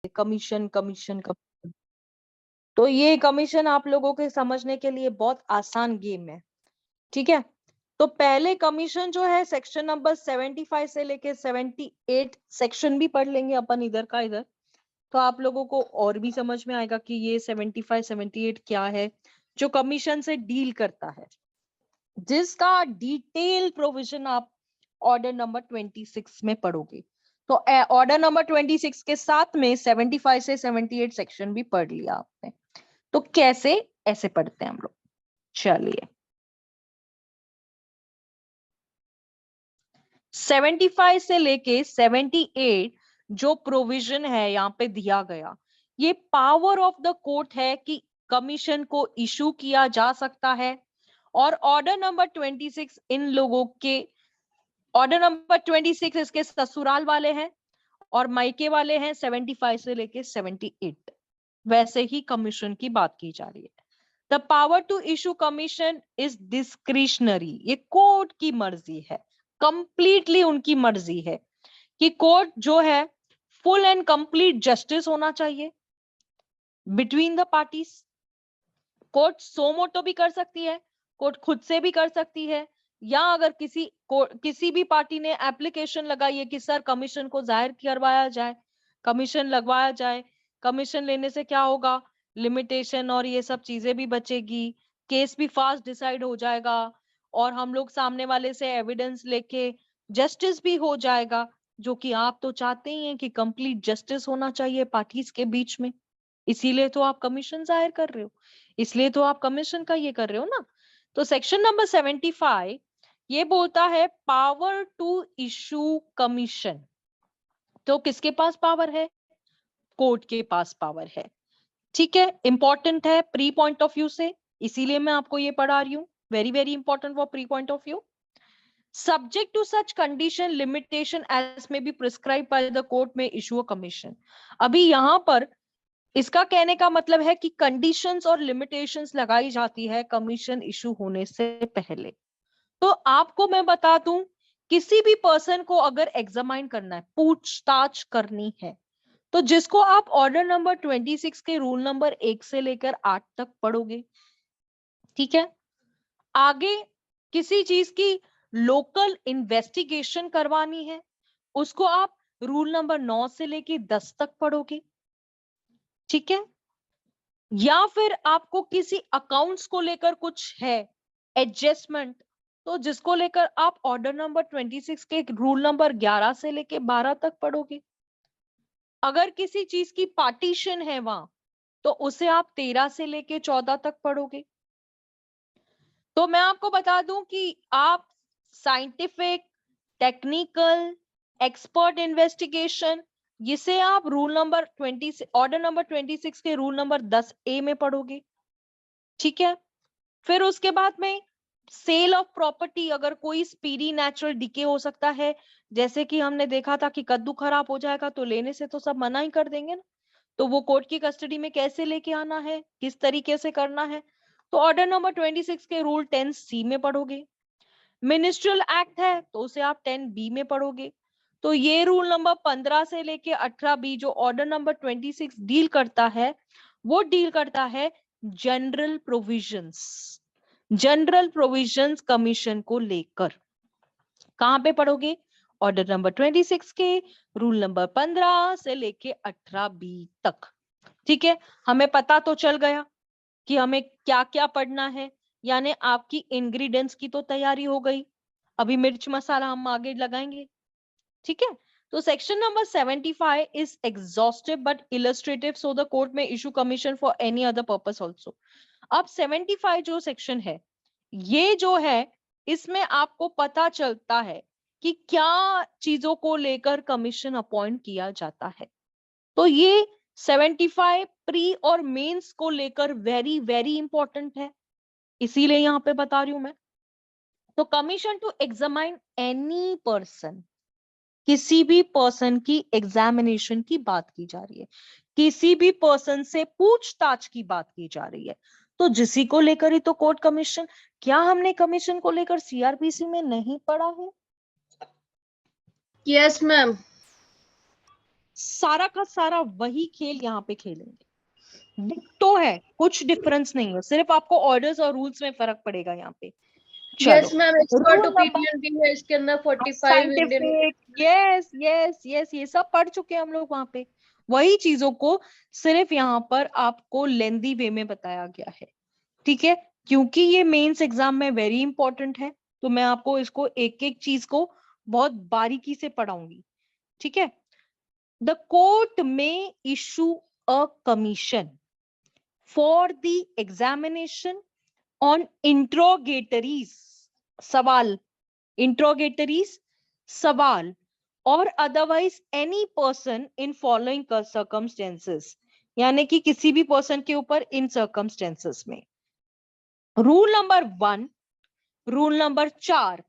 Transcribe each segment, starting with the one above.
Commission commission commission. तो ये commission आप लोगों के समझने के लिए बहुत आसान गेम है, ठीक है। तो पहले कमीशन जो है सेक्शन नंबर 75 से लेके 78 सेक्शन भी पढ़ लेंगे अपन इधर का इधर, तो आप लोगों को और भी समझ में आएगा कि ये 75 78 क्या है जो कमीशन से डील करता है, जिसका डिटेल प्रोविजन आप ऑर्डर नंबर 26 में पढ़ोगे। तो ऑर्डर नंबर 26 के साथ में 75 से 78 सेक्शन भी पढ़ लिया आपने। तो कैसे, ऐसे पढ़ते हैं हम लोग, चलिए। 75 से लेके 78 जो प्रोविजन है यहाँ पे दिया गया, ये पावर ऑफ द कोर्ट है कि कमीशन को इशू किया जा सकता है। और ऑर्डर नंबर 26 इन लोगों के, ऑर्डर नंबर 26 इसके ससुराल वाले हैं और मायके वाले हैं 75 से लेके 78। वैसे ही कमीशन की बात की जा रही है। The power to issue commission is discretionary, ये कोर्ट की मर्जी है, कंप्लीटली उनकी मर्जी है कि कोर्ट जो है फुल एंड कंप्लीट जस्टिस होना चाहिए between the parties. Court so मोटो भी कर सकती है, कोर्ट खुद से भी कर सकती है, या अगर किसी भी पार्टी ने एप्लीकेशन लगाई है कि सर कमीशन को जाहिर करवाया जाए, कमीशन लगवाया जाए, कमीशन लेने से क्या होगा, लिमिटेशन और ये सब चीजें भी बचेगी, केस भी फास्ट डिसाइड हो जाएगा और हम लोग सामने वाले से एविडेंस लेके जस्टिस भी हो जाएगा, जो कि आप तो चाहते ही हैं कि कंप्लीट जस्टिस होना चाहिए पार्टीज के बीच में। इसीलिए तो आप कमीशन जाहिर कर रहे हो, इसलिए तो आप कमीशन का ये कर रहे हो ना। तो सेक्शन नंबर 75 ये बोलता है पावर टू इशू कमीशन। तो किसके पास पावर है, कोर्ट के पास पावर है, ठीक है। इंपॉर्टेंट है प्री पॉइंट ऑफ व्यू से, इसीलिए मैं आपको ये पढ़ा रही हूँ, very very important for pre point of view. Subject to such condition limitation as may be prescribed by the court may issue a commission। अभी यहां पर इसका कहने का मतलब है कि कंडीशंस और लिमिटेशंस लगाई जाती है कमीशन इशू होने से पहले। तो आपको मैं बता दूं, किसी भी पर्सन को अगर एग्जामाइन करना है, पूछताछ करनी है, तो जिसको आप ऑर्डर नंबर 26 के रूल नंबर 1 से लेकर 8 तक पढ़ोगे, ठीक है। आगे किसी चीज की लोकल इन्वेस्टिगेशन करवानी है, उसको आप रूल नंबर 9 से लेके 10 तक पढ़ोगे, ठीक है। या फिर आपको किसी अकाउंट्स को लेकर कुछ है एडजस्टमेंट, तो जिसको लेकर आप ऑर्डर नंबर 26 के रूल नंबर 11 से लेके 12 तक पढ़ोगे। अगर किसी चीज की पार्टीशन है वहां, तो उसे आप 13 से लेके 14 तक पढ़ोगे। तो मैं आपको बता दूं कि आप साइंटिफिक, टेक्निकल, एक्सपर्ट इन्वेस्टिगेशन, जिसे आप रूल नंबर 20 ऑर्डर नंबर 26 के रूल नंबर 10A में पढ़ोगे, ठीक है। फिर उसके बाद में सेल ऑफ प्रॉपर्टी, अगर कोई स्पीडी नेचुरल डिके हो सकता है, जैसे कि हमने देखा था कि कद्दू खराब हो जाएगा तो लेने से तो सब मना ही कर देंगे ना, तो वो कोर्ट की कस्टडी में कैसे लेके आना है, किस तरीके से करना है, तो ऑर्डर नंबर 26 के रूल 10C में पढ़ोगे। मिनिस्ट्रियल एक्ट है तो उसे आप 10B में पढ़ोगे। तो ये रूल नंबर 15 से लेके 18B जो ऑर्डर नंबर 26 डील करता है, वो डील करता है general provisions, general provisions commission को लेकर। कहां पे पढ़ोगे, ऑर्डर नंबर 26 के रूल नंबर 15 से लेके 18B तक, ठीक है। हमें पता तो चल गया कि हमें क्या क्या पढ़ना है, यानी आपकी इंग्रेडिएंट्स की तो तैयारी हो गई। अभी मिर्च मसाला हम आगे लगाएंगे, ठीक है। तो section number 75 is exhaustive but illustrative, so the court में issue commission for any other purpose also. अब 75 जो सेक्शन है, ये जो है इसमें आपको पता चलता है कि क्या चीजों को लेकर कमीशन अपॉइंट किया जाता है। तो ये 75 प्री और मेंस को लेकर वेरी वेरी इंपॉर्टेंट है, इसीलिए यहां पे बता रही हूं मैं। तो commission to examine any person, किसी भी पर्सन की एग्जामिनेशन की बात की जा रही है, किसी भी पर्सन से पूछताछ की बात की जा रही है, तो जिसी को लेकर ही तो कोर्ट कमीशन। क्या हमने कमीशन को लेकर सीआरपीसी में नहीं पढ़ा है? Yes ma'am. सारा का सारा वही खेल यहाँ पे खेलेंगे। डिक्टो है, कुछ डिफरेंस नहीं है, सिर्फ आपको ऑर्डर्स और रूल्स में फर्क पड़ेगा यहाँ पे। यस चलो, ma'am, expert rule number opinion भी है इसके अंदर, 45 Indian. Scientific, yes yes yes, ये सब पढ़ चुके हैं हम लोग वहां पे। वही चीजों को सिर्फ यहाँ पर आपको लेंदी वे में बताया गया है, ठीक है, क्योंकि ये मेंस एग्जाम में वेरी इंपॉर्टेंट है, तो मैं आपको इसको एक एक चीज को बहुत बारीकी से पढ़ाऊंगी, ठीक है। द कोर्ट में issue a commission for the examination on interrogatories, सवाल, इंट्रोगेटरीज सवाल, और otherwise any person in following circumstances, यानी कि किसी भी पर्सन के ऊपर इन सर्कमस्टेंसेस में। Rule number 1, rule number 4,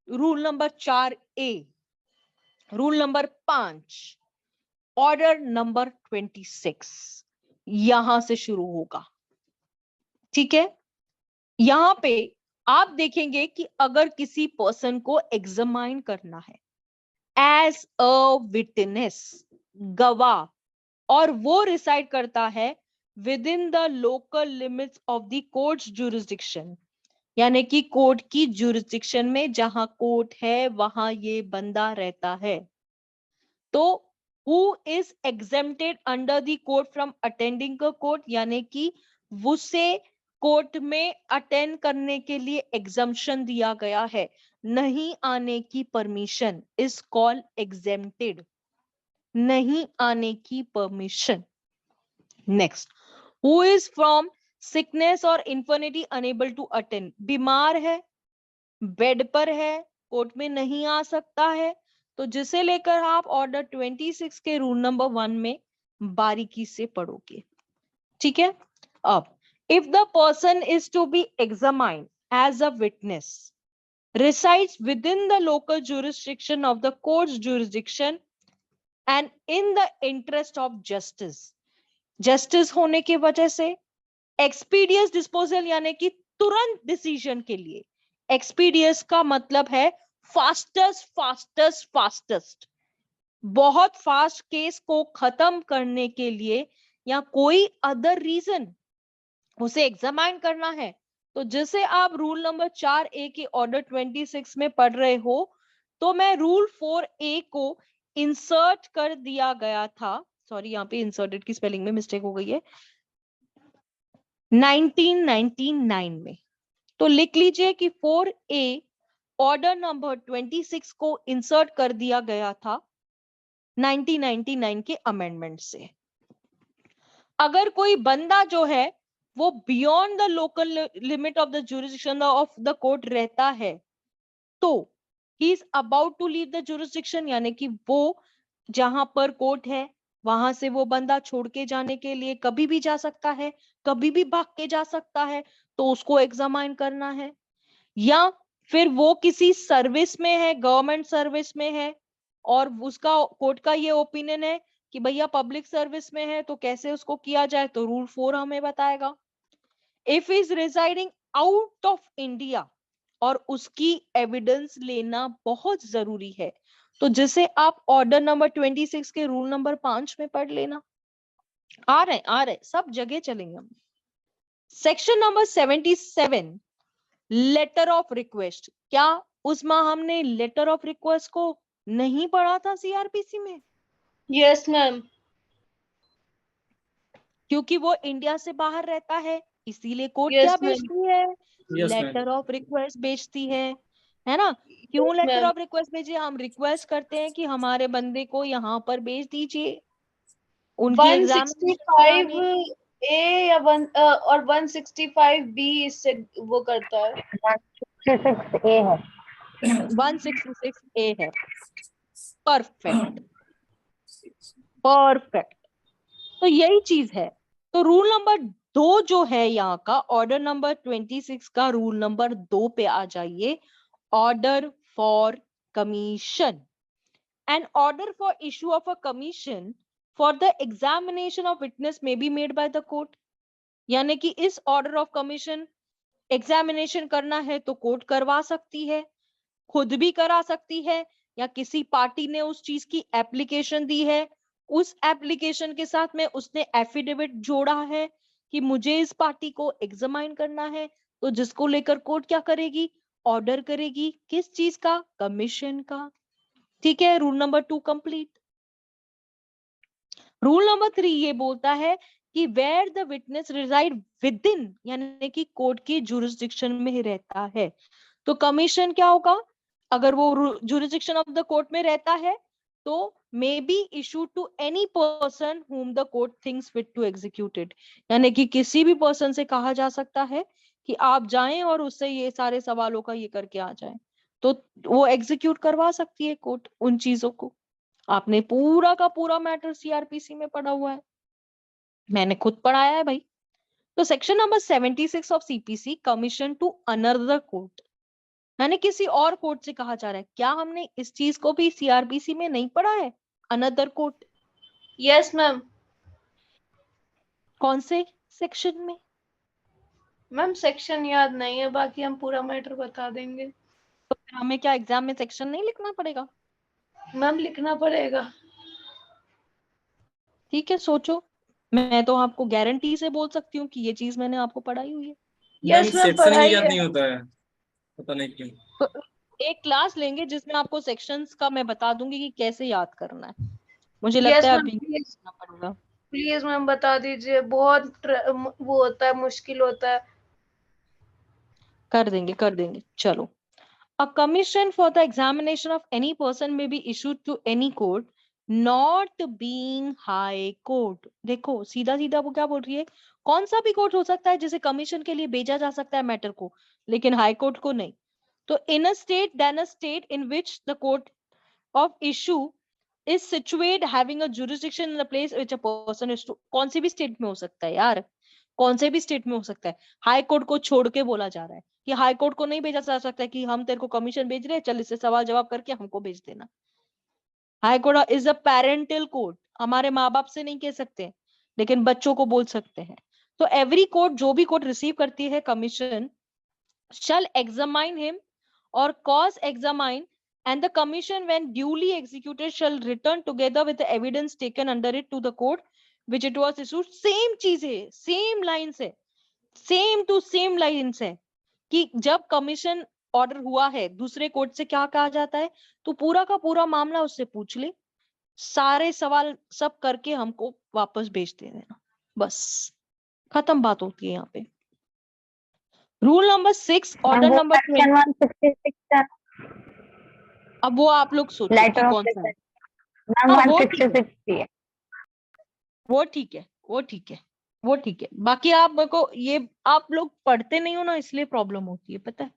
rule number 4A, rule number 5, order number 26 यहां से शुरू होगा, ठीक है। यहां पे आप देखेंगे कि अगर किसी पर्सन को एग्जामाइन करना है एज अ विटनेस, गवाह, और वो रिसाइड करता है with in the local limits of the courts jurisdiction, यानी कि कोर्ट की जुरिस्डिक्शन में जहां कोर्ट है वहां ये बंदा रहता है, तो who is exempted under the court from attending a court, यानी कि उसे कोर्ट में अटेंड करने के लिए एग्जम्पशन दिया गया है, नहीं आने की परमिशन इज कॉल्ड एग्जेम्प्टेड, नहीं आने की permission. Next, who is from sickness और इन्फर्निटी अनेबल टू अटेंड, बीमार है, बेड पर है, कोर्ट में नहीं आ सकता है, तो जिसे लेकर आप ऑर्डर 26 के रूल नंबर 1 में बारीकी से पढ़ोगे, ठीक है। अब if the person is to be examined as a witness, resides within the local jurisdiction of the court's jurisdiction and in the interest of justice, justice होने की वजह से एक्सपीडियस डिस्पोजल, यानी कि तुरंत डिसीजन के लिए, एक्सपीडियस का मतलब है फास्टेस्ट फास्टेस्ट फास्टेस्ट, बहुत फास्ट केस को खत्म करने के लिए या कोई अदर रीजन उसे एग्जामाइन करना है, तो जैसे आप रूल नंबर 4A के ऑर्डर 26 में पढ़ रहे हो, तो मैं रूल 4A को इंसर्ट कर दिया गया था, सॉरी यहाँ पे इंसर्टेड की स्पेलिंग में मिस्टेक हो गई है, 1999 में, तो लिख लीजिए कि 4A ऑर्डर नंबर 26 को इंसर्ट कर दिया गया था 1999 के अमेंडमेंट से। अगर कोई बंदा जो है वो beyond the local limit of the jurisdiction of the court रहता है, तो he is about to leave the jurisdiction, यानी कि वो जहां पर कोर्ट है वहां से वो बंदा छोड़ के जाने के लिए कभी भी जा सकता है, कभी भी भाग के जा सकता है, तो उसको एग्जामाइन करना है। या फिर वो किसी सर्विस में है, गवर्नमेंट सर्विस में है, और उसका कोर्ट का ये ओपिनियन है कि भैया पब्लिक सर्विस में है तो कैसे उसको किया जाए, तो रूल 4 हमें बताएगा। If is residing out of India, और उसकी एविडेंस लेना बहुत जरूरी है, तो जिसे आप ऑर्डर नंबर 26 के रूल नंबर 5 में पढ़ लेना। आ रहे सब जगह चलेंगे हम। Section number 77, letter of request, क्या उस्मा हमने लेटर ऑफ रिक्वेस्ट को नहीं पढ़ा था सीआरपीसी में? Yes ma'am. क्योंकि वो इंडिया से बाहर रहता है, इसीलिए कोर्ट क्या यस मैम। भेजती है, yes ma'am. Letter of request भेजती है ना। क्यों लेटर मैम। ऑफ रिक्वेस्ट भेजिए, हम रिक्वेस्ट करते हैं कि हमारे बंदे को यहाँ पर भेज दीजिए उनकी एग्जामिनेशन कराने। 165A या और 165B इससे वो करता है। 166A है। 166A है, परफेक्ट परफेक्ट, तो यही चीज है। तो रूल नंबर 2 जो है यहाँ का, ऑर्डर नंबर 26 का रूल नंबर 2 पे आ जाइए। Order for commission, an order for issue of a commission for the examination of witness may be made by the court, यानी कि इस ऑर्डर ऑफ कमीशन एग्जामिनेशन करना है तो कोर्ट करवा सकती है, खुद भी करा सकती है, या किसी पार्टी ने उस चीज की एप्लीकेशन दी है उस एप्लीकेशन के साथ में उसने एफिडेविट जोड़ा है कि मुझे इस पार्टी को एग्जामाइन करना है, तो जिसको लेकर कोर्ट क्या करेगी, ऑर्डर करेगी, किस चीज का, कमीशन का। ठीक है, rule number 2 complete. Rule number 3 ये बोलता है कि where the witness reside within, यानी कि कोर्ट की जुरिस्डिक्शन में रहता है, तो कमीशन क्या होगा, अगर वो जुरिस्डिक्शन ऑफ द कोर्ट में रहता है तो may be issued to any person whom the court thinks fit to execute it, यानी कि किसी भी पर्सन से कहा जा सकता है कि आप जाएं और उससे ये सारे सवालों का ये करके आ जाएं, तो वो एग्जीक्यूट करवा सकती है कोर्ट उन चीजों को। आपने पूरा का पूरा मैटर सीआरपीसी में पढ़ा हुआ है, मैंने खुद पढ़ाया है भाई। तो section number 76 of CPC, commission to another court, यानी किसी और कोर्ट से कहा जा रहा है। क्या हमने इस चीज को भी सीआरपीसी में नहीं पढ़ा है, अनदर कोर्ट? Yes ma'am. कौन से सेक्शन में? मैम सेक्शन याद नहीं है, बाकी हम पूरा मैटर बता देंगे। तो फिर हमें क्या एग्जाम में सेक्शन नहीं लिखना पड़ेगा? मैम लिखना पड़ेगा। ठीक है, सोचो, मैं तो आपको गारंटी से बोल सकती हूँ कि ये चीज मैंने आपको पढ़ाई हुई है। यस मैम सेक्शन ही पढ़ाई याद है। नहीं होता है, पता नहीं क्यों। तो एक क्लास लेंगे जिसमें आपको सेक्शंस का मैं बता दूंगी कि कैसे याद करना है। मुझे लगता यस है मैम अभी प्लीज करना पड़ेगा। प्लीज मैम बता दीजिए, बहुत वो होता है, मुश्किल होता है। कर देंगे कर देंगे, चलो। A commission for the examination of any person may be issued to any court not being high court। देखो सीधा सीधा वो क्या बोल रही है, कौन सा भी कोर्ट हो सकता है जिसे कमीशन के लिए भेजा जा सकता है मैटर को, लेकिन हाई कोर्ट को नहीं। तो in a state then a state in which the court of issue is situated having a jurisdiction in the place which a person is to, कौन सी भी स्टेट में हो सकता है यार, कौन से भी स्टेट में हो सकता है। हाई कोर्ट को छोड़ के बोला जा रहा है कि हाई कोर्ट को नहीं भेजा जा सकता कि हम तेरे को कमीशन भेज रहे हैं, चल इससे सवाल जवाब करके हमको भेज देना। High court is a parental court, हमारे माँ बाप से नहीं कह सकते, लेकिन बच्चों को बोल सकते हैं। तो एवरी कोर्ट, जो भी कोर्ट रिसीव करती है commission, shall examine him or cause examine, and the commission when duly executed shall return together with the evidence taken under it to the court which it was issued। Same चीज है, same line है, same to same lines है कि जब commission order हुआ है दूसरे court से क्या कहा जाता है, तो पूरा का पूरा मामला उससे पूछ ले, सारे सवाल सब करके हमको वापस भेज दे देना, बस खत्म बात होती है यहाँ पे। Rule number 6, order number 20। Section 166 है, अब वो आप लोग सोचो कि लेटर ऑफ कौन सा है। मैम हाँ, वो ठीक है, 166 भी है। वो ठीक है, वो ठीक है, वो ठीक है। बाकी आप मेरे को ये, आप लोग पढ़ते नहीं हो ना, इसलिए प्रॉब्लम होती है, पता है,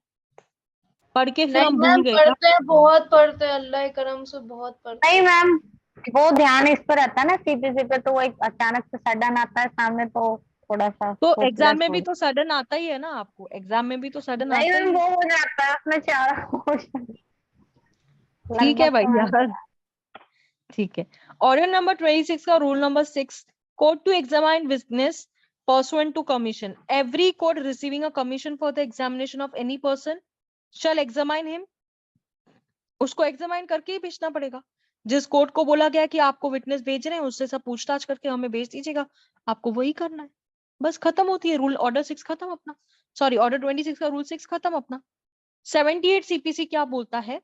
पढ़ के फिर नहीं हम भूल मैम गए पढ़ते हैं, बहुत पढ़ते हैं, अल्लाह के करम से बहुत पढ़ते नहीं हैं। मैम, वो ध्यान इस पर रहता है ना सीपीसी पे, तो वो एक अचानक से सडन आता है सामने, तो थोड़ा सा तो सोचना एग्जाम में भी छोड़। तो सडन आता ही है ना, आपको एग्जाम में भी तो सडन नहीं आता ही मैम, है। वो हो जाता है उसमें 4 क्वेश्चन ठीक है लगभग, भाई तो मैम यार, ठीक है। ऑर्डर नंबर 26 का rule number 6, court to examine witness pursuant to commission, every court receiving a commission for the examination of any person shall examine him, उसको एग्जामाइन करके ही भेजना पड़ेगा। जिस कोर्ट को बोला गया कि आपको विटनेस भेज रहे हैं उससे सब पूछताछ करके हमें भेज दीजिएगा, आपको वही करना है, बस खत्म होती है रूल। ऑर्डर 6 खत्म अपना, सॉरी ऑर्डर 26 का रूल 6 खत्म अपना। 78 सीपीसी क्या बोलता है,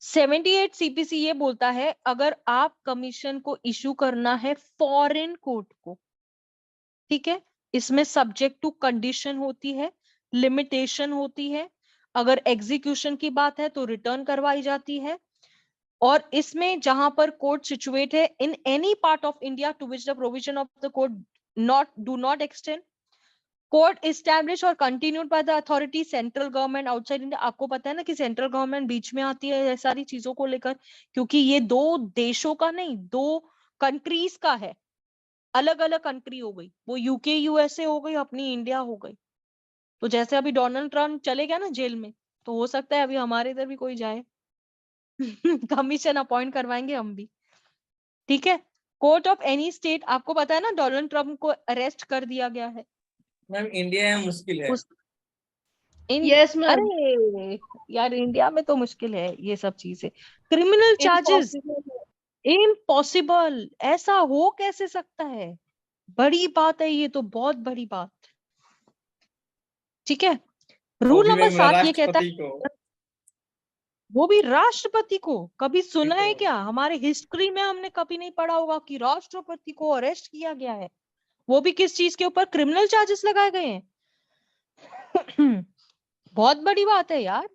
78 सीपीसी ये बोलता है अगर आप कमीशन को इशू करना है फॉरेन कोर्ट को, ठीक है, इसमें सब्जेक्ट टू कंडीशन होती है, लिमिटेशन होती है, अगर एग्जीक्यूशन की बात है तो रिटर्न करवाई जाती है, और इसमें जहां पर कोर्ट सिचुएट है in any part of India to which the provision of the court do not extend, court establish और continued by the authority central government outside India. आपको पता है ना कि सेंट्रल गवर्नमेंट बीच में आती है ये सारी चीजों को लेकर, क्योंकि ये दो देशों का नहीं, दो कंट्रीज का है, अलग अलग कंट्री हो गई, वो यूके यूएसए हो गई, अपनी इंडिया हो गई। तो जैसे अभी डोनाल्ड ट्रम्प चले गया ना जेल में, तो हो सकता है अभी हमारे इधर भी कोई जाए कमीशन अपॉइंट करवाएंगे हम भी, ठीक है। कोर्ट ऑफ एनी स्टेट, आपको पता है ना डोनाल्ड ट्रम्प को अरेस्ट कर दिया गया है मैम इंडिया है, मुश्किल है। उस यस मैम। अरे यार इंडिया में तो मुश्किल है ये सब चीजें, क्रिमिनल चार्जेस, इम्पॉसिबल है। इम्पॉसिबल, ऐसा हो कैसे सकता है? बड़ी बात है ये तो, बहुत बड़ी बात। ठीक है, वो रूल भी नंबर मैम 7 ये कहता राष्ट्रपति है, को। वो भी राष्ट्रपति को। कभी सुना है तो क्या? हमारे हिस्ट्री में हमने कभी नहीं पढ़ा होगा कि राष्ट्रपति को अरेस्ट किया गया है, वो भी किस चीज के ऊपर? क्रिमिनल चार्जेस लगाए गए हैं। बहुत बड़ी बात है यार।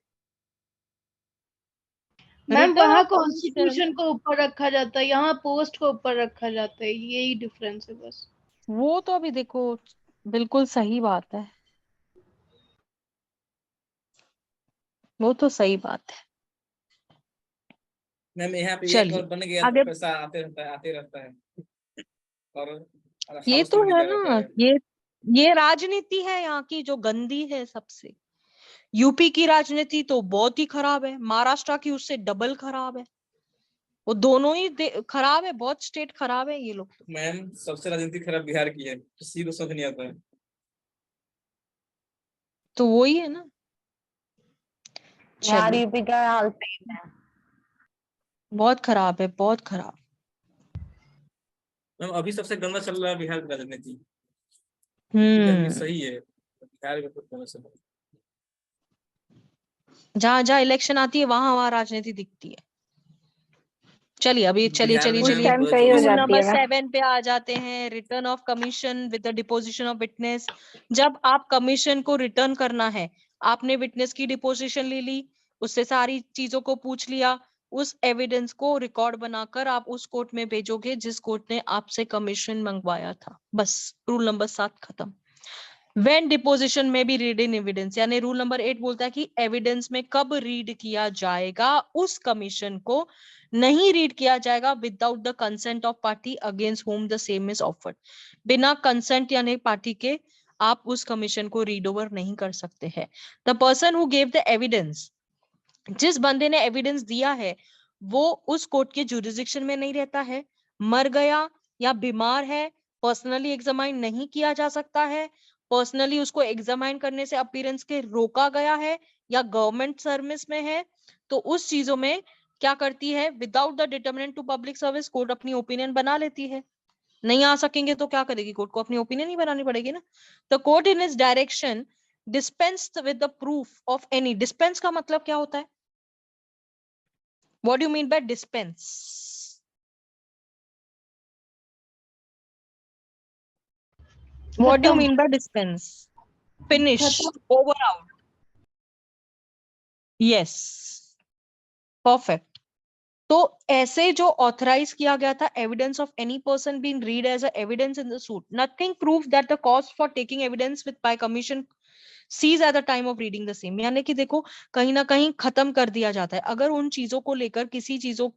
मैम रिटर्न वहाँ ऑफ कमीशन, कॉन्स्टिट्यूशन को ऊपर रखा जाता है, यहाँ पोस्ट को ऊपर रखा जाता है, यही डिफरेंस है बस। वो तो अभी देखो, बिल्कुल सही बात है, वो तो सही बात है। मैम यहाँ पे एक चलिए और बन गया तो आगे, पैसा आते रहता है। और ये हाउस तो है मिलता रहता ना, है। ये राजनीति है यहाँ की जो गंदी है सबसे। यूपी की राजनीति तो बहुत ही खराब है, महाराष्ट्र की उससे डबल खराब है। वो दोनों ही खराब है, बहुत स्टेट खराब है ये लोग तो। मैम सबसे राजनीति खराब बिहार की है, किसी को समझ नहीं आता है। तो वही है ना। यार चलिए, यूपी का हाल सेम है। बहुत खराब है, बहुत खराब। मैम अभी सबसे गंदा चल रहा है बिहार की राजनीति। राजनीति हम्म, सही है, बिहार में कुछ गंदा चल रहा है। जहां जहां इलेक्शन आती है वहां वहां राजनीति दिखती है। चलिए अभी, चलिए बिहार चलिए में उस चलिए, टाइम मैम सही हो रूल 24 जाती नंबर है ना। 7 पे आ जाते हैं, return of commission with the deposition of witness. जब आप कमीशन को रिटर्न करना है, आपने विटनेस की डिपोजिशन ले ली, उससे सारी चीजों को पूछ लिया, उस एविडेंस को रिकॉर्ड बनाकर आप उस कोर्ट में भेजोगे जिस कोर्ट ने आपसे कमीशन मंगवाया था। बस, रूल नंबर 7 खत्म। वेन डिपोजिशन में भी रीड इन एविडेंस, यानी रूल नंबर 8 बोलता है कि एविडेंस में कब रीड किया जाएगा, उस कमीशन को नहीं रीड किया जाएगा without the consent of party against whom the same is offered. बिना कंसेंट यानी पार्टी के आप उस कमीशन को रीड ओवर नहीं कर सकते हैं। The person who gave the evidence, जिस बंदे ने एविडेंस दिया है वो उस कोर्ट के जुरिस्डिक्शन में नहीं रहता है, मर गया या बीमार है, पर्सनली एग्जामाइन नहीं किया जा सकता है, पर्सनली उसको एग्जामाइन करने से अपीयरेंस के रोका गया है, या गवर्नमेंट सर्विस में है, तो उस चीजों में क्या करती है, without the determinant to public service court अपनी ओपिनियन बना लेती है। नहीं आ सकेंगे तो क्या करेगी कोर्ट को? अपनी ओपिनियन ही बनानी पड़ेगी ना। The court in is direction dispense with the proof of any, dispense का मतलब क्या होता है? What do you mean by dispense? What do you खत्म। mean by dispense? खत्म। Finished, over out. Yes, perfect. तो ऐसे जो ऑथराइज किया गया था, evidence of any person being read as a evidence in the suit, nothing prove that the cost for taking evidence with by commission seize at the time of reading the same, यानी कि देखो कहीं ना कहीं खत्म कर दिया जाता है। अगर उन चीजों को लेकर किसी चीजों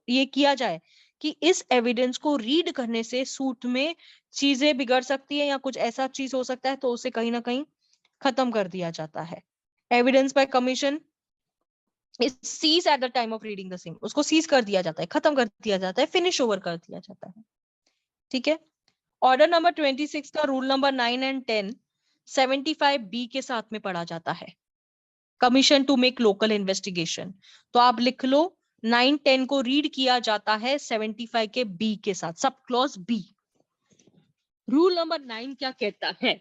ये किया जाए कि इस एविडेंस को रीड करने से सूट में चीजें बिगड़ सकती है या कुछ ऐसा चीज हो सकता है, तो उसे कहीं ना कहीं खत्म कर दिया जाता है। Evidence by commission seize at the time of reading the same, उसको सीज कर दिया जाता है, खत्म कर दिया जाता है, फिनिश ओवर कर दिया जाता है। ठीक है, ऑर्डर नंबर 26 का रूल नंबर 9 एंड 10 75B के साथ में पढ़ा जाता है, commission to make local investigation. तो आप लिख लो 9-10 को रीड किया जाता है 75 के बी के साथ, sub clause B. Rule number 9 क्या कहता है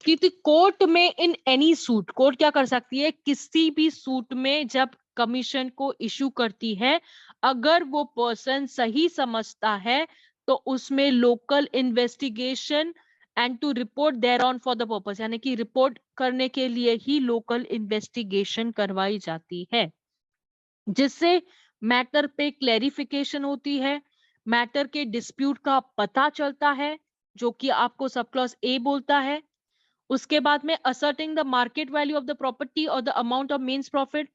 कि कोर्ट में इन एनी सूट, कोर्ट क्या कर सकती है, किसी भी सूट में जब कमीशन को इशू करती है, अगर वो पर्सन सही समझता है तो उसमें local investigation and to report thereon for the purpose, यानी कि रिपोर्ट करने के लिए ही लोकल इन्वेस्टिगेशन करवाई जाती है, जिससे मैटर पे क्लेरिफिकेशन होती है, मैटर के डिस्प्यूट का पता चलता है, जो कि आपको सब क्लॉज ए बोलता है। उसके बाद में asserting the market value of the property और the amount of mesne profit,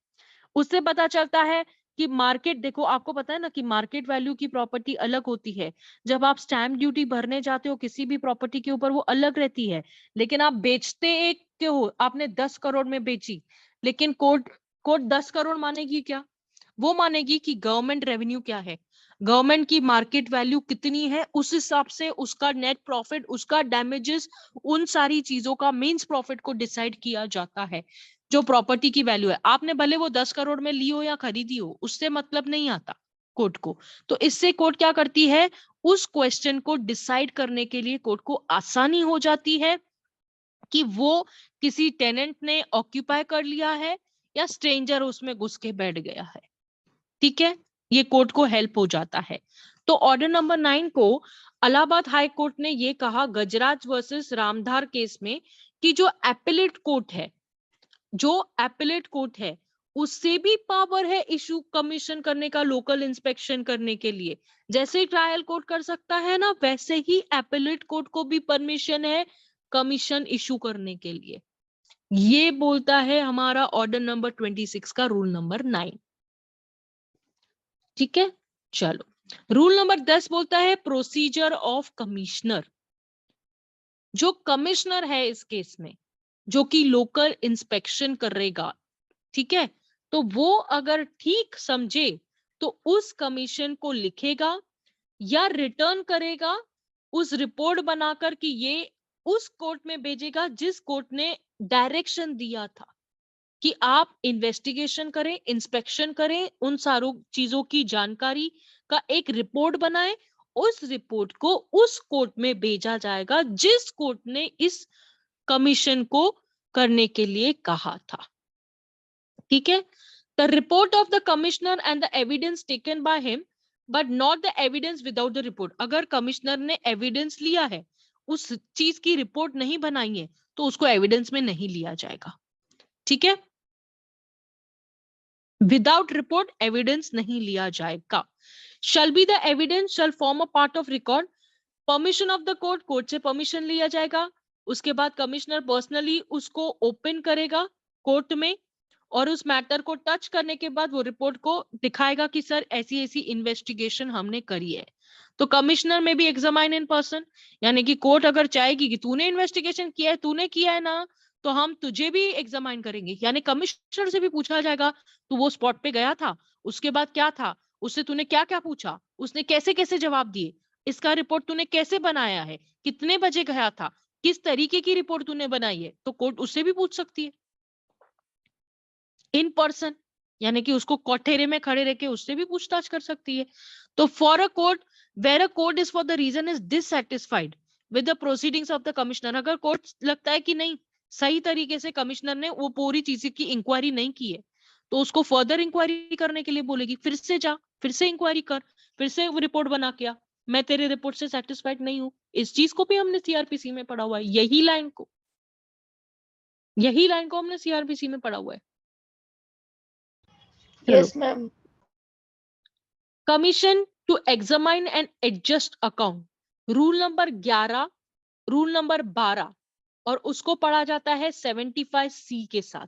उससे पता चलता है कि मार्केट, देखो आपको पता है ना कि मार्केट वैल्यू की प्रॉपर्टी अलग होती है। जब आप स्टैंप ड्यूटी भरने जाते हो किसी भी प्रॉपर्टी के ऊपर वो अलग रहती है, लेकिन आप बेचते एक के हो, आपने 10 करोड़ में बेची, लेकिन कोर्ट कोर्ट 10 करोड़ मानेगी क्या? वो मानेगी कि गवर्नमेंट रेवेन्यू क्या है, गवर्नमेंट की मार्केट वैल्यू कितनी है, उस हिसाब से उसका नेट प्रॉफिट, उसका डैमेजेस, उन सारी चीजों का मीन्स प्रॉफिट को डिसाइड किया जाता है। जो प्रॉपर्टी की वैल्यू है, आपने भले वो 10 करोड़ में ली हो या खरीदी हो, उससे मतलब नहीं आता। कोर्ट को। तो इससे कोर्ट क्या करती है, उस क्वेश्चन को डिसाइड करने के लिए कोर्ट को आसानी हो जाती है कि वो किसी टेनेंट ने ऑक्यूपाई कर लिया है या स्ट्रेंजर उसमें घुस के बैठ गया है। ठीक है, ये कोर्ट को हेल्प हो जाता है। तो ऑर्डर नंबर 9 को इलाहाबाद हाई कोर्ट ने ये कहा गजराज वर्सेस रामधार केस में कि जो एपेलेट कोर्ट है उससे भी पावर है इशू कमीशन करने का, लोकल इंस्पेक्शन करने के लिए। जैसे ट्रायल कोर्ट कर सकता है ना, वैसे ही एपेलेट कोर्ट को भी परमिशन है कमीशन इशू करने के लिए। ये बोलता है हमारा ऑर्डर नंबर 26 का रूल नंबर 9। ठीक है, चलो रूल नंबर 10 बोलता है प्रोसीजर ऑफ कमिश्नर। जो कमिश्नर है इस केस में, जो कि लोकल इंस्पेक्शन करेगा, ठीक है, तो वो अगर ठीक समझे तो उस कमीशन को लिखेगा या रिटर्न करेगा उस रिपोर्ट बनाकर कि ये उस कोर्ट में भेजेगा जिस कोर्ट ने डायरेक्शन दिया था कि आप इन्वेस्टिगेशन करें, इंस्पेक्शन करें, उन सारों चीजों की जानकारी का एक रिपोर्ट बनाएं। उस रिपोर्ट को उस कोर्ट में भेजा जाएगा जिस कोर्ट ने इस कमीशन को करने के लिए कहा था। ठीक है, the report of the commissioner and the evidence taken by him but not the evidence without the report. अगर कमिश्नर ने एविडेंस लिया है, उस चीज की रिपोर्ट नहीं बनाई है, तो उसको एविडेंस में नहीं लिया जाएगा। ठीक है, विदाउट रिपोर्ट एविडेंस नहीं लिया जाएगा। Shall be the evidence shell form a part of record. Permission of the court, court से परमिशन लिया जाएगा। उसके बाद कमिश्नर पर्सनली उसको ओपन करेगा कोर्ट में और उस मैटर को टच करने के बाद वो रिपोर्ट को दिखाएगा कि सर ऐसी ऐसी इन्वेस्टिगेशन हमने करी है। तो कमिश्नर में भी एग्जामाइन इन पर्सन, यानी कि कोर्ट अगर चाहेगी कि तूने इन्वेस्टिगेशन किया है, तूने किया है ना, तो हम तुझे भी एग्जामाइन करेंगे। यानी कमिश्नर से भी पूछा जाएगा तू वो स्पॉट पे गया था, उसके बाद क्या था, उससे तूने क्या क्या पूछा, उसने कैसे कैसे जवाब दिए, इसका रिपोर्ट तूने कैसे बनाया है, कितने बजे गया था, किस तरीके की रिपोर्ट तूने बनाई है। तो कोर्ट उससे भी पूछ सकती है इन पर्सन, यानी कि उसको कोठेरे में खड़े रह के उससे भी पूछताछ कर सकती है। तो for a court where a court is for the reason is dissatisfied with the proceedings of the commissioner. अगर कोर्ट लगता है कि नहीं सही तरीके से कमिश्नर ने वो पूरी चीज की इंक्वायरी नहीं की है, तो उसको फर्दर इंक्वायरी करने के लिए बोलेगी, फिर से जा, फिर से इंक्वायरी कर, फिर से रिपोर्ट बना के आ, मैं तेरे रिपोर्ट से सेटिस्फाइड नहीं हूं। इस चीज को भी हमने सीआरपीसी में पढ़ा हुआ है, यही लाइन को हमने सीआरपीसी में पढ़ा हुआ है। Yes, ma'am. Commission to examine and adjust account, rule number 11, rule number 12 और उसको पढ़ा जाता है 75C के साथ,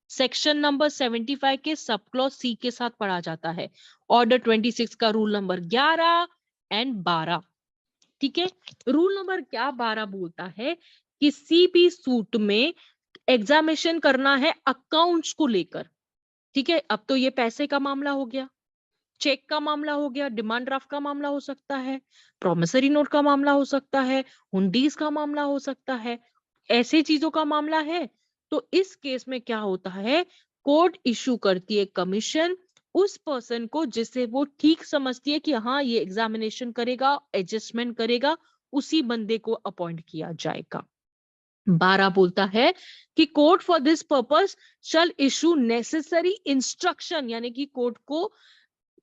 सेक्शन नंबर 75 के सब क्लॉज सी के साथ पढ़ा जाता है। ऑर्डर 26 का रूल नंबर 11 एंड 12। ठीक है, रूल नंबर क्या 12 बोलता है किसी भी सूट में एग्जामिनेशन करना है अकाउंट्स को लेकर। ठीक है, अब तो ये पैसे का मामला हो गया, चेक का मामला हो गया, डिमांड ड्राफ्ट का मामला हो सकता है, प्रोमिसरी नोट का मामला हो सकता है, हुंडीज का मामला हो सकता है, ऐसे चीजों का मामला है। तो इस केस में क्या होता है, कोर्ट इशू करती है कमीशन उस पर्सन को जिसे वो ठीक समझती है कि हाँ ये एग्जामिनेशन करेगा, एडजस्टमेंट करेगा, उसी बंदे को अपॉइंट किया जाएगा। 12 बोलता है कि court for this purpose shall issue necessary instruction, यानी कि कोर्ट को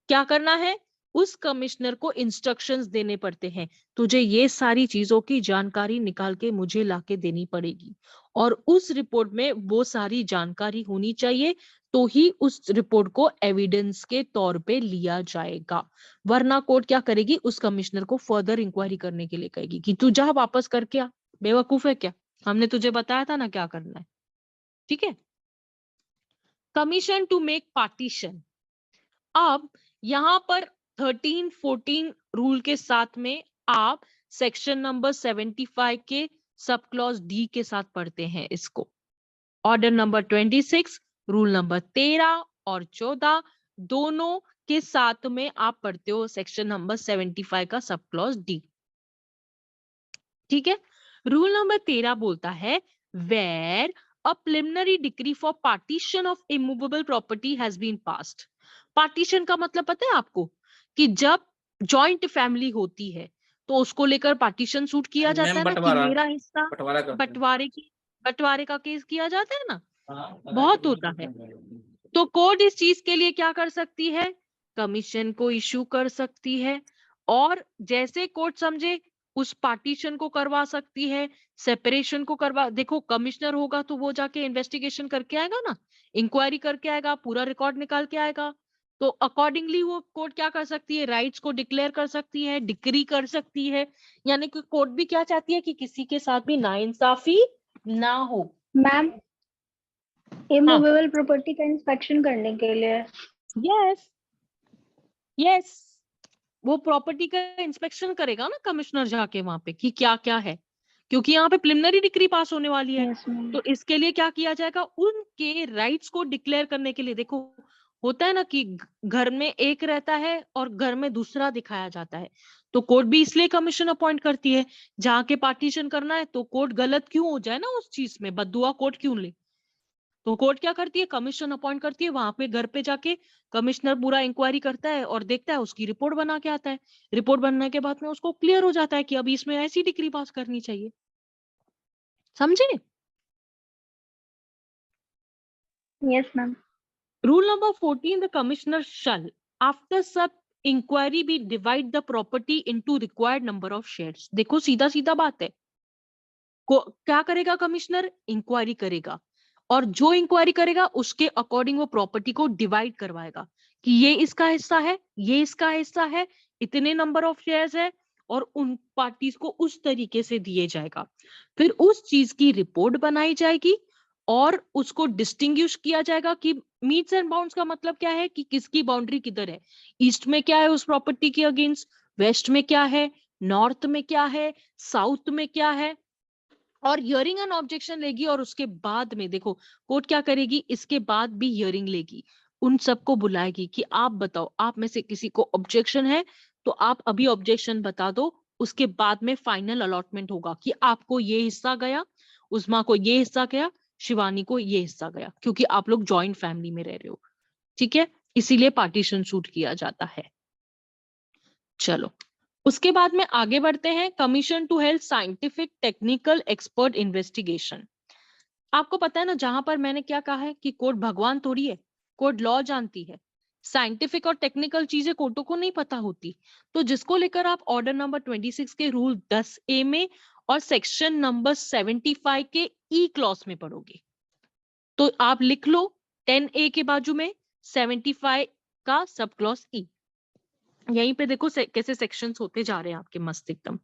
क्या करना है, उस कमिश्नर को इंस्ट्रक्शंस देने पड़ते हैं, तुझे ये सारी चीजों की जानकारी निकाल के मुझे लाके देनी पड़ेगी और उस रिपोर्ट में वो सारी जानकारी होनी चाहिए, तो ही उस रिपोर्ट को एविडेंस के तौर पे लिया जाएगा। वरना कोर्ट क्या करेगी, उस कमिश्नर को फर्दर इंक्वायरी करने के लिए कहेगी कि तू जा वापस करके आ, बेवकूफ है क्या, हमने तुझे बताया था ना क्या करना है। ठीक है, कमीशन टू मेक पार्टीशन। अब यहां पर 13, 14 रूल के साथ में आप सेक्शन नंबर 75 के सब क्लॉज डी के साथ पढ़ते हैं इसको। ऑर्डर नंबर 26, रूल नंबर 13 और 14 दोनों के साथ में आप पढ़ते हो सेक्शन नंबर 75 का सब क्लॉज डी। ठीक है, रूल नंबर 13 बोलता है where a preliminary decree for partition of immovable property has been passed. Partition का मतलब पता है आपको, कि जब जॉइंट फैमिली होती है तो उसको लेकर पार्टीशन सूट किया जाता मैम है ना, कि बंटवारा, मेरा हिस्सा, बंटवारा करते हैं। बंटवारे का केस किया जाता है ना, हाँ, बहुत होता है। तो कोर्ट इस चीज के लिए क्या कर सकती है, कमीशन को इशू कर सकती है, और जैसे कोर्ट समझे उस पार्टीशन को करवा सकती है, सेपरेशन को करवा, देखो कमिश्नर होगा तो वो जाके इन्वेस्टिगेशन करके आएगा ना, इंक्वायरी करके आएगा, पूरा रिकॉर्ड निकाल के आएगा, तो अकॉर्डिंगली वो कोर्ट क्या कर सकती है, राइट्स को डिक्लेयर कर सकती है, डिक्री कर सकती है। यानी कि कोर्ट भी क्या चाहती है कि किसी के साथ भी नाइंसाफी ना हो। मैम इमूवेबल प्रॉपर्टी का इंस्पेक्शन करने के लिए। यस यस, वो प्रॉपर्टी का इंस्पेक्शन करेगा ना कमिश्नर जाके वहां पे, कि क्या क्या है, क्योंकि यहाँ पे प्रिलिमिनरी डिक्री पास होने वाली है। Yes ma'am. तो इसके लिए क्या किया जाएगा, उनके राइट्स को डिक्लेयर करने के लिए, देखो होता है ना कि घर में एक रहता है और घर में दूसरा दिखाया जाता है, तो कोर्ट भी इसलिए कमीशन अपॉइंट करती है, जहाँ के पार्टीशन करना है तो कोर्ट गलत क्यों हो जाए ना उस चीज में, बददुआ कोर्ट क्यों ले, तो कोर्ट क्या करती है, कमीशन अपॉइंट करती है, वहां पे घर पे जाके कमिश्नर पूरा इंक्वायरी करता है और देखता है, उसकी रिपोर्ट बना के आता है, रिपोर्ट बनने के बाद में उसको क्लियर हो जाता है कि अभी इसमें ऐसी डिग्री पास करनी चाहिए। समझे? Yes ma'am. Rule number 14, the commissioner shall after such inquiry be divide the property into required number of shares. देखो सीधा सीधा बात है, क्या करेगा कमिश्नर, इंक्वायरी करेगा, और जो इंक्वायरी करेगा उसके अकॉर्डिंग वो प्रॉपर्टी को डिवाइड करवाएगा, कि ये इसका हिस्सा है, ये इसका हिस्सा है, इतने नंबर ऑफ शेयर्स है, और उन पार्टीज को उस तरीके से दिए जाएगा। फिर उस चीज की रिपोर्ट बनाई जाएगी और उसको डिस्टिंग्विश किया जाएगा कि मीट्स एंड बाउंड्स का मतलब क्या है, कि किसकी बाउंड्री किधर है, ईस्ट में क्या है उस प्रॉपर्टी के अगेंस्ट, वेस्ट में क्या है, नॉर्थ में क्या है, साउथ में क्या है, और हियरिंग एंड ऑब्जेक्शन लेगी। और उसके बाद में देखो कोर्ट क्या करेगी, इसके बाद भी हियरिंग लेगी, उन सबको बुलाएगी कि आप बताओ, आप में से किसी को ऑब्जेक्शन है तो आप अभी ऑब्जेक्शन बता दो, उसके बाद में फाइनल अलॉटमेंट होगा कि आपको ये हिस्सा गया, उस्मा को ये हिस्सा गया, शिवानी को ये हिस्सा गया, क्योंकि आप लोग जॉइंट फैमिली में रह रहे हो। ठीक है, इसीलिए पार्टीशन सूट किया जाता है। चलो उसके बाद में आगे बढ़ते हैं, commission to help scientific technical expert investigation. आपको पता है ना, जहां पर मैंने क्या कहा है कि कोर्ट भगवान थोड़ी है, कोर्ट लॉ जानती है, साइंटिफिक और टेक्निकल चीजें कोर्टों को नहीं पता होती, तो जिसको लेकर आप ऑर्डर नंबर 26 के रूल 10A में और सेक्शन नंबर 75 के ई क्लॉज में पढ़ोगे। तो आप लिख लो 10A के बाजू में 75 का सब क्लॉज ई, यहीं पे देखो कैसे सेक्शंस होते जा रहे हैं आपके मस्त एकदम।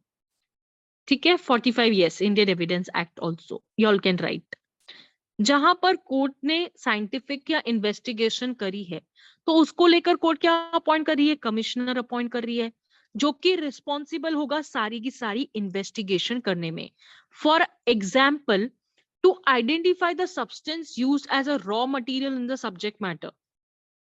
ठीक है, 45 yes, Indian evidence act also you all can write. जहां पर कोर्ट ने साइंटिफिक या इन्वेस्टिगेशन करी है तो उसको लेकर कोर्ट क्या अपॉइंट कर रही है, कमिश्नर अपॉइंट कर रही है, जो कि रिस्पॉन्सिबल होगा सारी की सारी इन्वेस्टिगेशन करने में। For example, to identify the substance used as a raw material in the subject matter.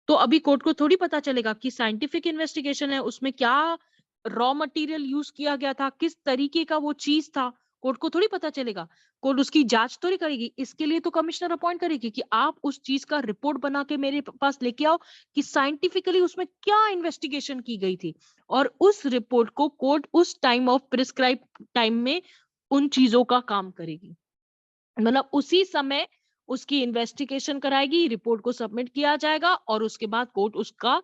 तो अभी कोर्ट को थोड़ी पता चलेगा कि साइंटिफिक इन्वेस्टिगेशन है, उसमें क्या रॉ मटेरियल यूज किया गया था, किस तरीके का वो चीज था, कोर्ट को थोड़ी पता चलेगा। कोर्ट उसकी जांच थोड़ी करेगी, इसके लिए तो कमिश्नर अपॉइंट करेगी कि आप उस चीज का रिपोर्ट बना के मेरे पास लेके आओ कि साइंटिफिकली उसमें क्या इन्वेस्टिगेशन की गई थी, और उस रिपोर्ट को कोर्ट उस टाइम ऑफ प्रिस्क्राइब टाइम में उन चीजों का काम करेगी, मतलब उसी समय उसकी इन्वेस्टिगेशन कराएगी, रिपोर्ट को सबमिट किया जाएगा, और उसके बाद कोर्ट उसका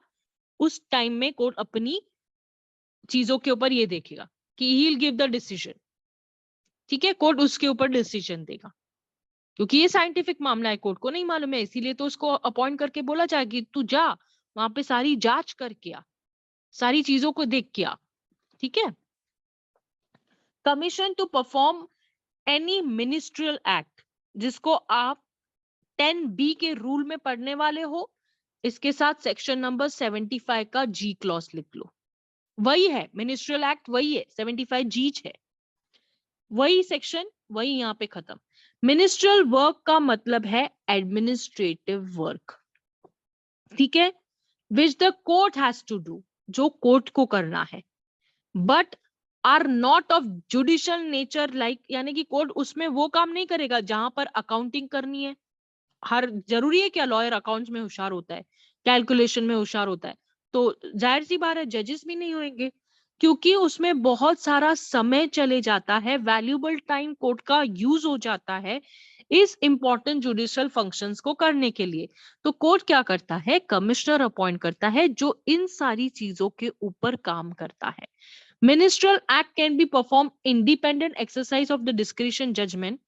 उस टाइम में कोर्ट अपनी चीजों के ऊपर ये देखेगा कि he will give the decision. ठीक है, कोर्ट उसके ऊपर डिसीजन देगा, क्योंकि ये साइंटिफिक मामला है, कोर्ट को नहीं मालूम है, इसीलिए तो उसको अपॉइंट करके बोला जाए कि तू जा वहां पे सारी जांच करके आ, सारी चीजों को देख के आ। ठीक है, commission to perform any ministerial act, जिसको आप 10B के रूल में पढ़ने वाले हो, इसके साथ सेक्शन नंबर 75 का जी क्लॉज लिख लो, वही है मिनिस्ट्रियल एक्ट, वही है 75 जी है, वही सेक्शन, वही यहाँ पे खत्म। मिनिस्ट्रियल वर्क का मतलब है एडमिनिस्ट्रेटिव वर्क, ठीक है, which the court has to do, जो कोर्ट को करना है, but are not of judicial nature like, यानी कि कोर्ट उसमें वो काम नहीं करेगा जहां पर अकाउंटिंग करनी है। हर जरूरी है क्या लॉयर अकाउंट्स में होशियार होता है, कैलकुलेशन में होशियार होता है, तो जाहिर सी बात है जजेस भी नहीं होंगे, क्योंकि उसमें बहुत सारा समय चले जाता है, वैल्यूएबल टाइम कोर्ट का यूज हो जाता है इस इंपॉर्टेंट जुडिशियल फंक्शंस को करने के लिए। तो कोर्ट क्या करता है, कमिश्नर अपॉइंट करता है जो इन सारी चीजों के ऊपर काम करता है। Ministerial act can be performed independent exercise of the discretion judgment,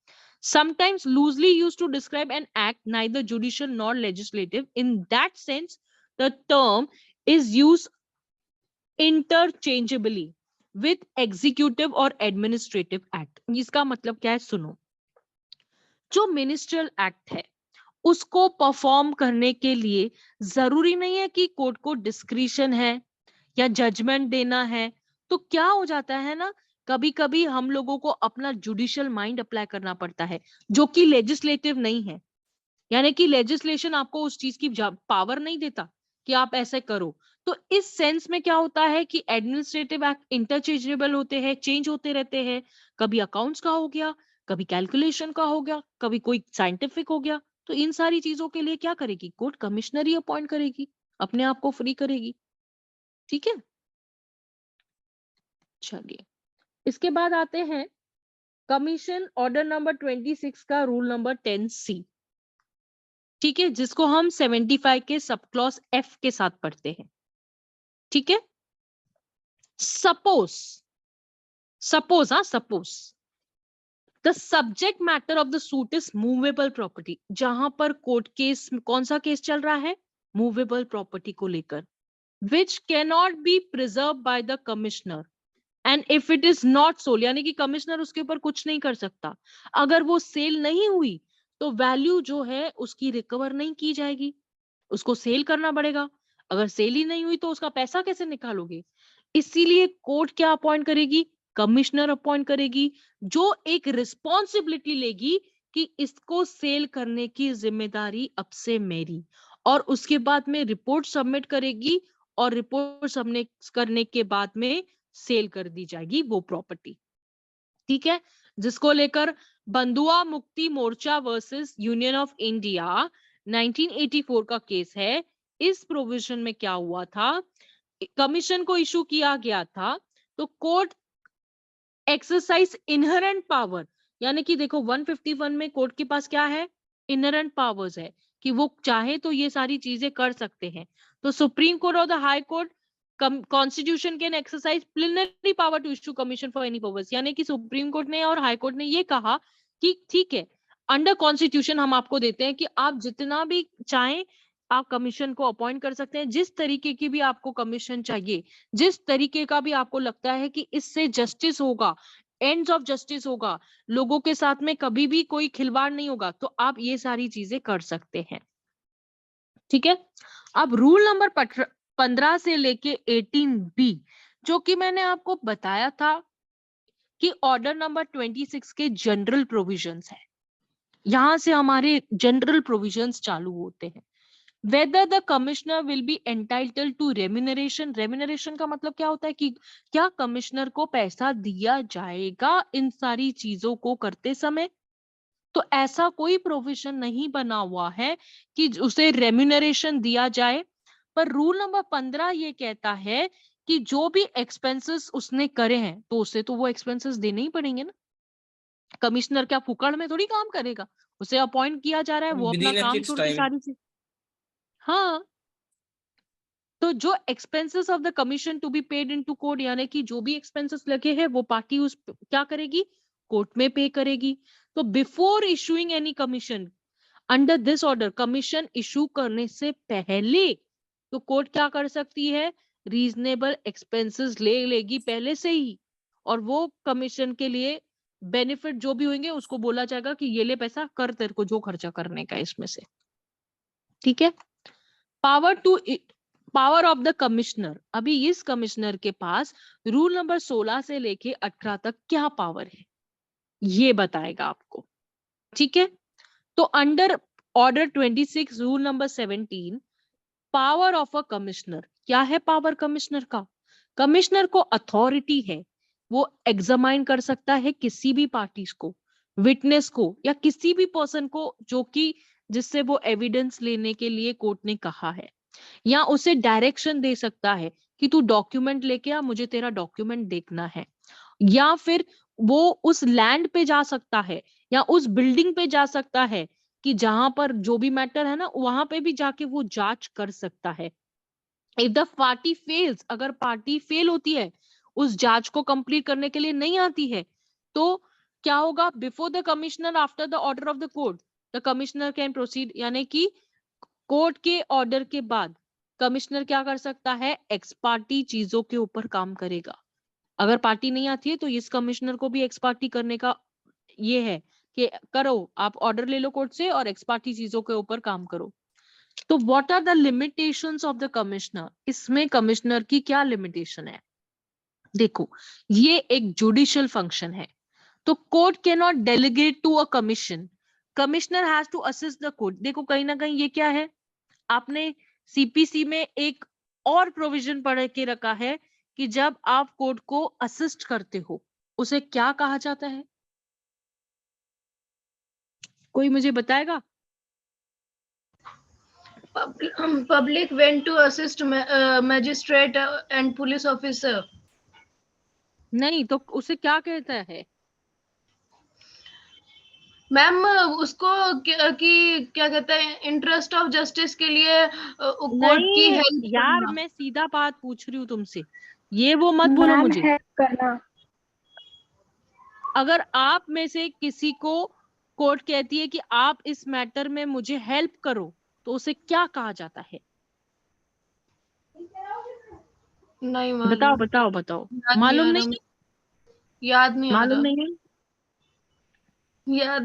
sometimes loosely used to describe an act neither judicial nor legislative. In that sense, the term is used interchangeably with executive or administrative act. इसका मतलब क्या है, सुनो। जो ministerial act है उसको perform करने के लिए जरूरी नहीं है कि कोर्ट को डिस्क्रिशन है या जजमेंट देना है। तो क्या हो जाता है ना, कभी कभी हम लोगों को अपना जुडिशियल माइंड अप्लाई करना पड़ता है जो कि लेजिस्लेटिव नहीं है, यानी कि लेजिस्लेशन आपको उस चीज की पावर नहीं देता कि आप ऐसे करो। तो इस सेंस में क्या होता है कि एडमिनिस्ट्रेटिव एक्ट इंटरचेंजेबल होते हैं, चेंज होते रहते हैं, कभी अकाउंट्स का हो गया, कभी कैलकुलेशन का हो गया, कभी कोई साइंटिफिक हो गया। तो इन सारी चीजों के लिए क्या करेगी कोर्ट, कमिश्नर ही अपॉइंट करेगी, अपने आप को फ्री करेगी। ठीक है, चलिए इसके बाद आते हैं कमीशन ऑर्डर नंबर 26 का रूल नंबर 10C। ठीक है, जिसको हम 75 के सब क्लॉज F के साथ पढ़ते हैं। ठीक है, suppose the subject matter of the suit is movable property. जहां पर कोर्ट केस, कौन सा केस चल रहा है, मूवेबल प्रॉपर्टी को लेकर, which can not be preserve by the commissioner and if it is not sold, यानी कि कमिश्नर उसके ऊपर कुछ नहीं कर सकता। अगर वो सेल नहीं हुई तो वैल्यू जो है उसकी रिकवर नहीं की जाएगी, उसको सेल करना पड़ेगा। अगर सेल ही नहीं हुई तो उसका पैसा कैसे निकालोगे। इसीलिए कोर्ट क्या अपॉइंट करेगी, कमिश्नर अपॉइंट करेगी, जो एक रिस्पॉन्सिबिलिटी लेगी कि इसको सेल करने की जिम्मेदारी अब से मेरी, और उसके बाद में रिपोर्ट सबमिट करेगी, और रिपोर्ट सबमिट करने के बाद में सेल कर दी जाएगी वो प्रॉपर्टी। ठीक है, जिसको लेकर बंधुआ Mukti Morcha versus union of India 1984 का केस है। इस प्रोविजन में क्या हुआ था, कमीशन को इशू किया गया था, तो कोर्ट एक्सरसाइज इनहेरेंट पावर, यानी कि देखो 151 में कोर्ट के पास क्या है, इनहेरेंट पावर्स है कि वो चाहे तो ये सारी चीजें कर सकते हैं। तो सुप्रीम कोर्ट और the high court constitution can exercise plenary power to issue commission for any purpose, यानी कि सुप्रीम कोर्ट ने और हाई कोर्ट ने ये कहा कि ठीक है, अंडर कॉन्स्टिट्यूशन हम आपको देते हैं कि आप जितना भी चाहें आप कमीशन को अपॉइंट कर सकते हैं, जिस तरीके की भी आपको कमीशन चाहिए, जिस तरीके का भी आपको लगता है कि इससे जस्टिस होगा, एंड्स ऑफ जस्टिस होगा, लोगों के साथ में कभी भी कोई खिलवाड़ नहीं होगा, तो आप ये सारी चीजें कर सकते हैं। ठीक है, अब रूल नंबर 15 से लेके 18B, जो कि मैंने आपको बताया था कि ऑर्डर नंबर 26 के जनरल प्रोविजंस है, यहां से हमारे जनरल प्रोविजंस चालू होते हैं। Whether the commissioner will be entitled to remuneration, remuneration का मतलब क्या होता है कि क्या कमिश्नर को पैसा दिया जाएगा इन सारी चीजों को करते समय। तो ऐसा कोई प्रोविजन नहीं बना हुआ है कि उसे रेम्यूनरेशन दिया जाए, पर रूल नंबर 15 ये कहता है कि जो भी एक्सपेंसेस उसने करे हैं तो उसे तो वो एक्सपेंसेस देने ही पड़ेंगे ना। कमिश्नर क्या फुकड़ में थोड़ी काम करेगा, उसे अपॉइंट किया जा रहा है, वो अपना Within a काम fixed छोड़ के time. सारी चीज, हाँ। तो जो expenses of the commission to be paid into court, यानी कि जो भी एक्सपेंसेस लगे हैं वो पार्टी उस क्या करेगी, कोर्ट में पे करेगी। तो before issuing any commission under this order, commission issue करने से पहले तो कोर्ट क्या कर सकती है, रीजनेबल एक्सपेंसेस ले लेगी पहले से ही, और वो कमीशन के लिए बेनिफिट जो भी होंगे उसको बोला जाएगा कि ये ले पैसा कर, तेरे को जो खर्चा करने का इसमें से। ठीक है, पावर ऑफ द कमिश्नर, अभी इस कमिश्नर के पास रूल नंबर 16 से लेके 18 तक क्या पावर है ये बताएगा आपको। ठीक है, तो under order 26 rule number 17, power of a commissioner, क्या है पावर कमिश्नर का, कमिश्नर को अथॉरिटी है, वो एग्जामाइन कर सकता है किसी भी पार्टीज को, विटनेस को, या किसी भी पर्सन को जो कि जिससे वो एविडेंस लेने के लिए कोर्ट ने कहा है। या उसे डायरेक्शन दे सकता है कि तू डॉक्यूमेंट लेके आ, मुझे तेरा डॉक्यूमेंट देखना है। या फिर वो उस लैंड पे जा सकता है या उस बिल्डिंग पे जा सकता है कि जहां पर जो भी मैटर है ना, वहां पे भी जाके वो जांच कर सकता है। इफ द पार्टी फेल्स, अगर पार्टी फेल होती है, उस जांच को कंप्लीट करने के लिए नहीं आती है, तो क्या होगा? Before the commissioner, after the order of the court, the commissioner can proceed, यानी कि कोर्ट के ऑर्डर के बाद कमिश्नर क्या कर सकता है? एक्स पार्टी चीजों के ऊपर काम करेगा। अगर पार्टी नहीं आती है तो इस कमिश्नर को भी एक्स पार्टी करने का ये है कि करो, आप ऑर्डर ले लो कोर्ट से और एक्स पार्टी चीजों के ऊपर काम करो। तो what are the limitations of the commissioner? इसमें कमिश्नर की क्या लिमिटेशन है? देखो, ये एक जुडिशियल फंक्शन है, तो court can not delegate to a commission, commissioner has to assist the court. देखो कहीं ना कहीं ये क्या है, आपने सीपीसी में एक और प्रोविजन पढ़ के रखा है कि जब आप कोर्ट को असिस्ट करते हो उसे क्या कहा जाता है? कोई मुझे बताएगा? Public went to assist magistrate and police officer. नहीं, तो उसे क्या कहता है? मैम उसको क्या कहते हैं, इंटरेस्ट ऑफ जस्टिस के लिए कोर्ट की नहीं हेल्प यार, करना। मैं सीधा बात पूछ रही हूँ तुमसे, ये वो मत बोलो मैम मुझे। हेल्प करना। अगर आप में से किसी को कोर्ट कहती है कि आप इस मैटर में मुझे हेल्प करो, तो उसे क्या कहा जाता है? नहीं बताओ मालूम, बताओ बताओ। याद नहीं मालूम आ रहा, नहीं? याद नहीं आ मालूम रहा, नहीं है? याद